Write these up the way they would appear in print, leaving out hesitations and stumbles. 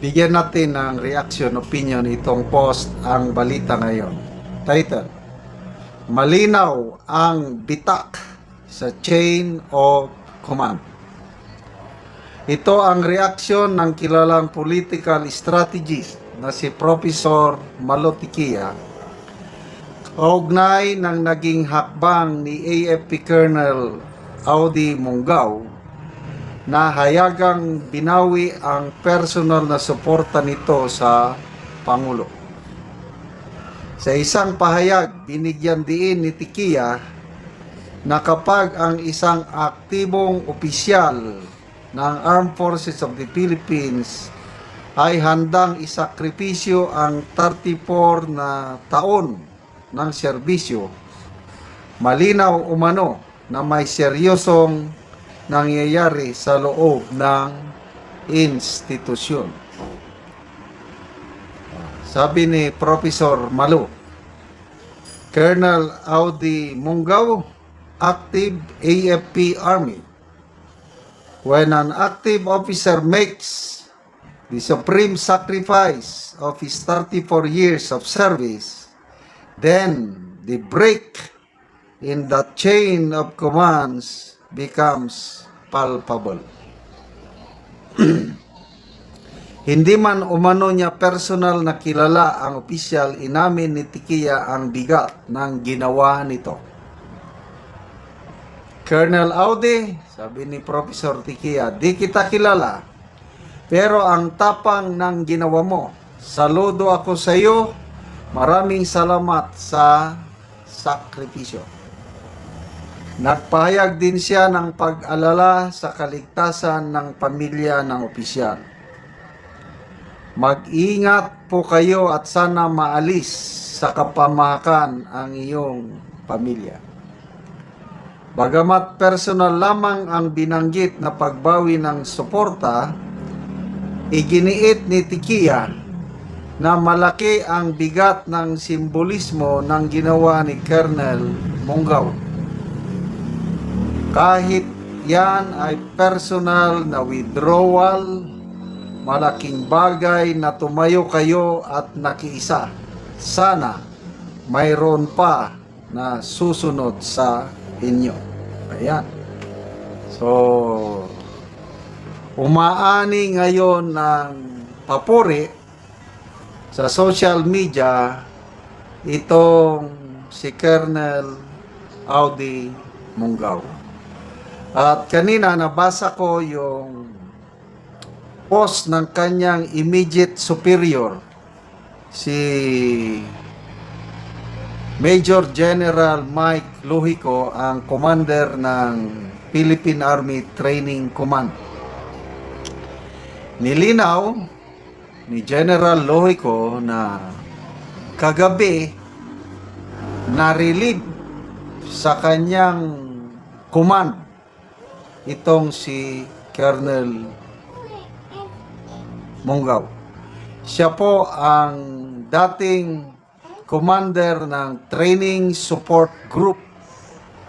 Bigyan natin ng reaction, opinion itong post ang balita ngayon. Title: Malinaw ang bitak sa chain of command. Ito ang reaksyon ng kilalang political strategist na si Professor Malotikia kaugnay ng naging hakbang ni AFP Colonel Audi Monggao na hayagang binawi ang personal na suporta nito sa Pangulo. Sa isang pahayag, binigyan diin ni Tikia na kapag ang isang aktibong opisyal ng Armed Forces of the Philippines ay handang isakripisyo ang 34 na taon ng serbisyo, malinaw umano na may seryosong nangyayari sa loob ng institusyon. Sabi ni Professor Malu, Colonel Audi Monggao, active AFP Army. When an active officer makes the supreme sacrifice of his 34 years of service, then the break in the chain of commands becomes palpable. Hindi man umano niya personal na kilala ang opisyal, inamin ni Tikia ang bigat ng ginawa nito. Colonel Audi, sabi ni Professor Tikia, di kita kilala, pero ang tapang ng ginawa mo. Saludo ako sa iyo. Maraming salamat sa sakripisyo. Nagpahayag din siya ng pag-alala sa kaligtasan ng pamilya ng opisyal. Mag-ingat po kayo at sana maalis sa kapamahakan ang iyong pamilya. Bagamat personal lamang ang binanggit na pagbawi ng suporta, iginiit ni Tikia na malaki ang bigat ng simbolismo ng ginawa ni Colonel Monggao. Kahit yan ay personal na withdrawal, malaking bagay na tumayo kayo at nakiisa. Sana mayroon pa na susunod sa inyo. Ayan. So, umaani ngayon ng papuri sa social media itong si Colonel Audi Monggao. At kanina nabasa ko yung post ng kanyang immediate superior, si Major General Mike Luhico, ang commander ng Philippine Army Training Command. Nilinaw ni General Luhico na kagabi na-relieve sa kanyang command itong si Colonel Monggao. Siya po ang dating commander ng Training Support Group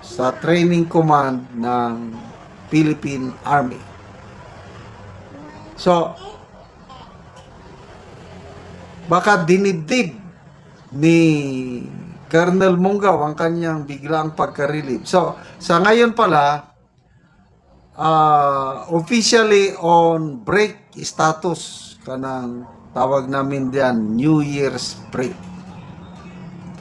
sa Training Command ng Philippine Army. So, baka dinibdib ni Colonel Monggao ang kanyang biglang pagka-relieve. So, sa ngayon pala, officially on break status, kanang tawag namin diyan, New Year's break.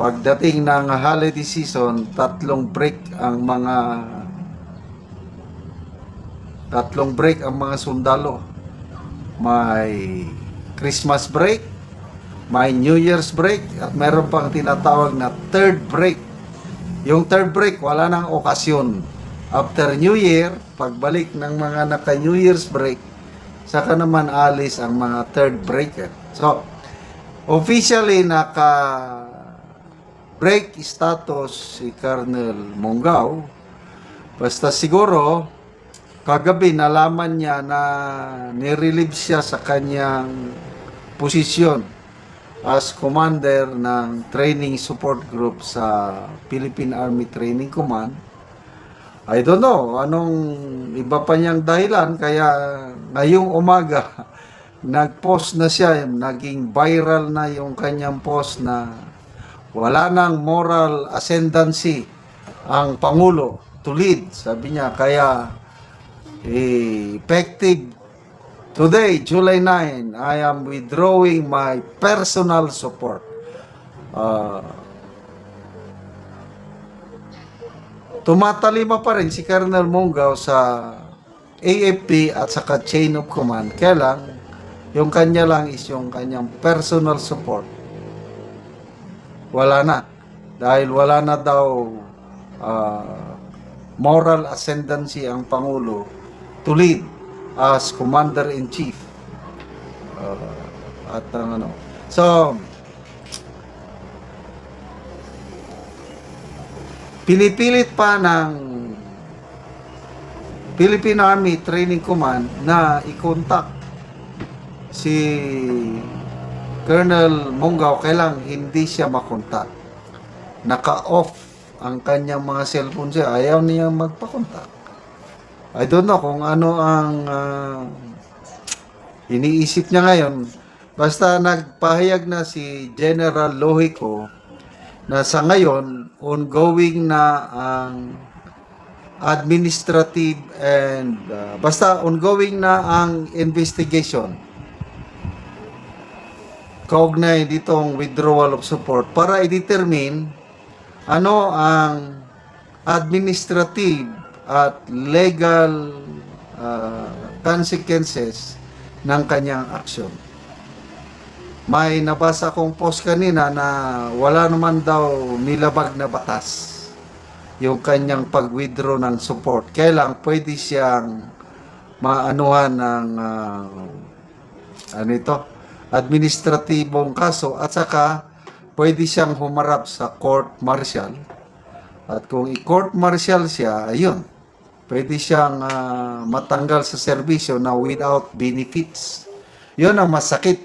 Pagdating ng holiday season, tatlong break ang mga sundalo. May Christmas break, may New Year's break, at meron pang tinatawag na third break. Yung third break, wala nang okasyon. After New Year, pagbalik ng mga naka-New Year's break, saka naman alis ang mga third breaker. So, officially naka-break status si Colonel Monggao. Basta siguro, kagabi nalaman niya na nirelieve siya sa kanyang posisyon as commander ng Training Support Group sa Philippine Army Training Command. I don't know, anong iba pa niyang dahilan, kaya ngayong umaga nag-post na siya, naging viral na yung kanyang post na wala nang moral ascendancy ang Pangulo to lead. Sabi niya, kaya effective today, July 9, I am withdrawing my personal support. Tumatalima pa rin si Colonel Mongaw sa AFP at saka chain of command. Kaya lang, yung kanya lang is yung kanyang personal support. Wala na. Dahil wala na daw moral ascendancy ang Pangulo to lead as Commander-in-Chief. So, pinipilit pa ng Philippine Army Training Command na i-contact si Colonel Mongaw, kailang hindi siya makontak. Naka-off ang kanyang mga cellphone siya. Ayaw niya magpakontak. I don't know kung ano ang iniisip niya ngayon. Basta nagpahayag na si General Lohico na sa ngayon, ongoing na ang administrative and basta ongoing na ang investigation kaugnay ditong withdrawal of support para i-determine ano ang administrative at legal consequences ng kanyang action. May nabasa kong post kanina na wala naman daw nilabag na batas yung kanyang pag-withdraw ng support. Kaya lang pwede siyang maanuhan ng administratibong kaso at saka pwede siyang humarap sa court martial. At kung i-court martial siya, ayun, pwede siyang matanggal sa serbisyo na without benefits. Yun ang masakit.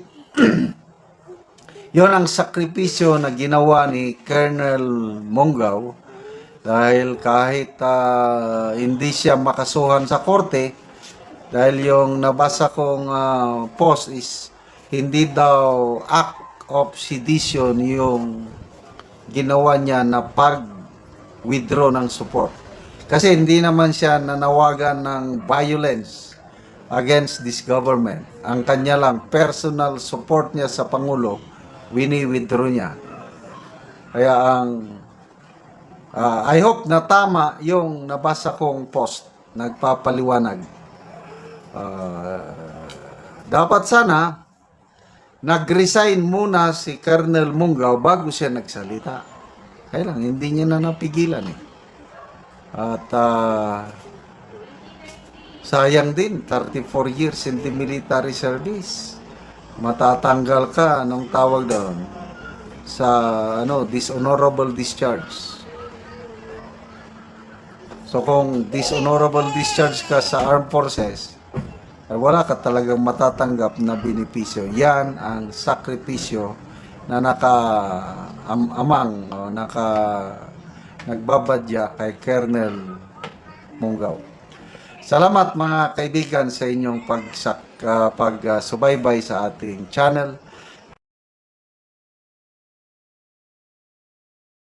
Yun ang sakripisyo na ginawa ni Colonel Mongaw dahil kahit hindi siya makasuhan sa korte, dahil yung nabasa kong post is hindi daw act of sedition yung ginawa niya na pag-withdraw ng support. Kasi hindi naman siya nanawagan ng violence against this government. Ang kanya lang, personal support niya sa Pangulo, wini-withdraw niya. Kaya I hope na tama yung nabasa kong post, nagpapaliwanag. Dapat sana, nag-resign muna si Colonel Mongaw bago siya nagsalita. Kaya lang, hindi niya na napigilan eh. At sayang din, 34 years in the military service. Matatanggal ka, anong tawag doon? Sa dishonorable discharge. So kung dishonorable discharge ka sa armed forces, ay wala ka talagang matatanggap na benepisyo. Yan ang sakripisyo na nagbabadya kay Colonel Mongaw. Salamat mga kaibigan sa inyong pagsubaybay sa ating channel.